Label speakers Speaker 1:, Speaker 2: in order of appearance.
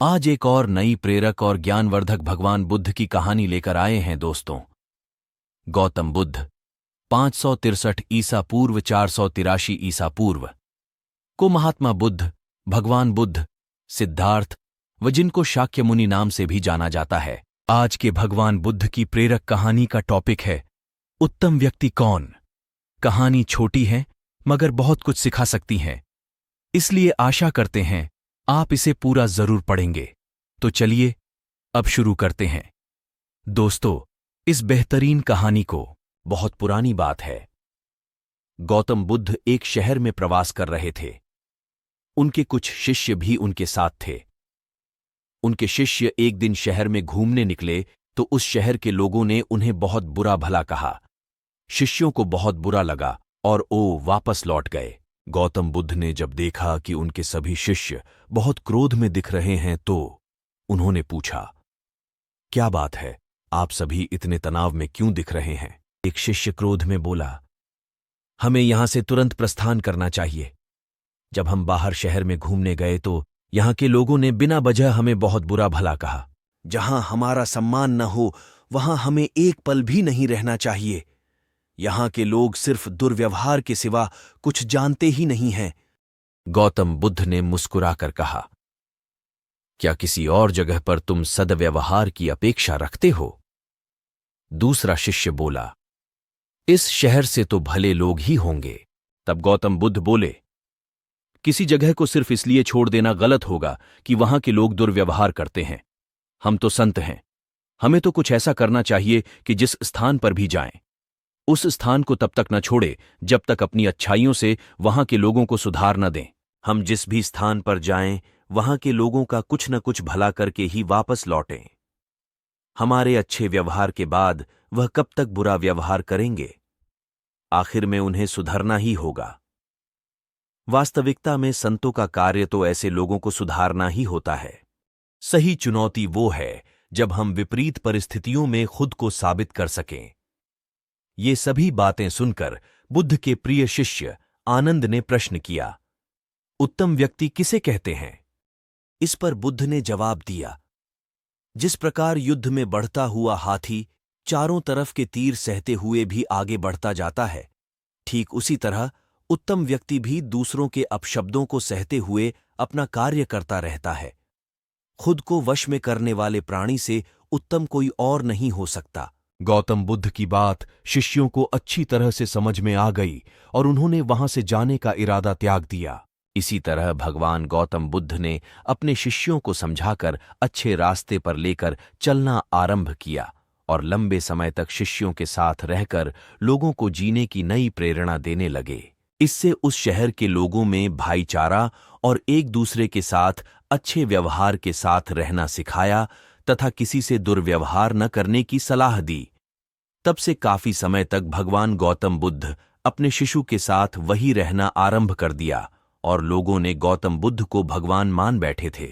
Speaker 1: आज एक और नई प्रेरक और ज्ञानवर्धक भगवान बुद्ध की कहानी लेकर आए हैं दोस्तों। गौतम बुद्ध 563 ईसा पूर्व 483 ईसा पूर्व को महात्मा बुद्ध, भगवान बुद्ध, सिद्धार्थ व जिनको शाक्य मुनि नाम से भी जाना जाता है। आज के भगवान बुद्ध की प्रेरक कहानी का टॉपिक है उत्तम व्यक्ति कौन। कहानी छोटी है मगर बहुत कुछ सिखा सकती है, इसलिए आशा करते हैं आप इसे पूरा जरूर पढ़ेंगे। तो चलिए अब शुरू करते हैं। दोस्तों, इस बेहतरीन कहानी को बहुत पुरानी बात है। गौतम बुद्ध एक शहर में प्रवास कर रहे थे। उनके कुछ शिष्य भी उनके साथ थे। उनके शिष्य एक दिन शहर में घूमने निकले तो उस शहर के लोगों ने उन्हें बहुत बुरा भला कहा। शिष्यों को बहुत बुरा लगा और वापस लौट गए। गौतम बुद्ध ने जब देखा कि उनके सभी शिष्य बहुत क्रोध में दिख रहे हैं तो उन्होंने पूछा, क्या बात है, आप सभी इतने तनाव में क्यों दिख रहे हैं? एक शिष्य क्रोध में बोला, हमें यहां से तुरंत प्रस्थान करना चाहिए। जब हम बाहर शहर में घूमने गए तो यहां के लोगों ने बिना वजह हमें बहुत बुरा भला कहा। जहां हमारा सम्मान न हो वहां हमें एक पल भी नहीं रहना चाहिए। यहां के लोग सिर्फ दुर्व्यवहार के सिवा कुछ जानते ही नहीं हैं। गौतम बुद्ध ने मुस्कुराकर कहा, क्या किसी और जगह पर तुम सद्व्यवहार की अपेक्षा रखते हो? दूसरा शिष्य बोला, इस शहर से तो भले लोग ही होंगे। तब गौतम बुद्ध बोले, किसी जगह को सिर्फ इसलिए छोड़ देना गलत होगा कि वहां के लोग दुर्व्यवहार करते हैं। हम तो संत हैं, हमें तो कुछ ऐसा करना चाहिए कि जिस स्थान पर भी जाएं उस स्थान को तब तक न छोड़े जब तक अपनी अच्छाइयों से वहां के लोगों को सुधार न दें। हम जिस भी स्थान पर जाएं वहां के लोगों का कुछ न कुछ भला करके ही वापस लौटें। हमारे अच्छे व्यवहार के बाद वह कब तक बुरा व्यवहार करेंगे? आखिर में उन्हें सुधरना ही होगा। वास्तविकता में संतों का कार्य तो ऐसे लोगों को सुधारना ही होता है। सही चुनौती वो है जब हम विपरीत परिस्थितियों में खुद को साबित कर सकें। ये सभी बातें सुनकर बुद्ध के प्रिय शिष्य आनंद ने प्रश्न किया, उत्तम व्यक्ति किसे कहते हैं? इस पर बुद्ध ने जवाब दिया, जिस प्रकार युद्ध में बढ़ता हुआ हाथी चारों तरफ के तीर सहते हुए भी आगे बढ़ता जाता है, ठीक उसी तरह उत्तम व्यक्ति भी दूसरों के अपशब्दों को सहते हुए अपना कार्य करता रहता है। खुद को वश में करने वाले प्राणी से उत्तम कोई और नहीं हो सकता। गौतम बुद्ध की बात शिष्यों को अच्छी तरह से समझ में आ गई और उन्होंने वहां से जाने का इरादा त्याग दिया। इसी तरह भगवान गौतम बुद्ध ने अपने शिष्यों को समझाकर अच्छे रास्ते पर लेकर चलना आरंभ किया और लंबे समय तक शिष्यों के साथ रहकर लोगों को जीने की नई प्रेरणा देने लगे। इससे उस शहर के लोगों में भाईचारा और एक दूसरे के साथ अच्छे व्यवहार के साथ रहना सिखाया तथा किसी से दुर्व्यवहार न करने की सलाह दी। तब से काफी समय तक भगवान गौतम बुद्ध अपने शिशु के साथ वही रहना आरंभ कर दिया और लोगों ने गौतम बुद्ध को भगवान मान बैठे थे।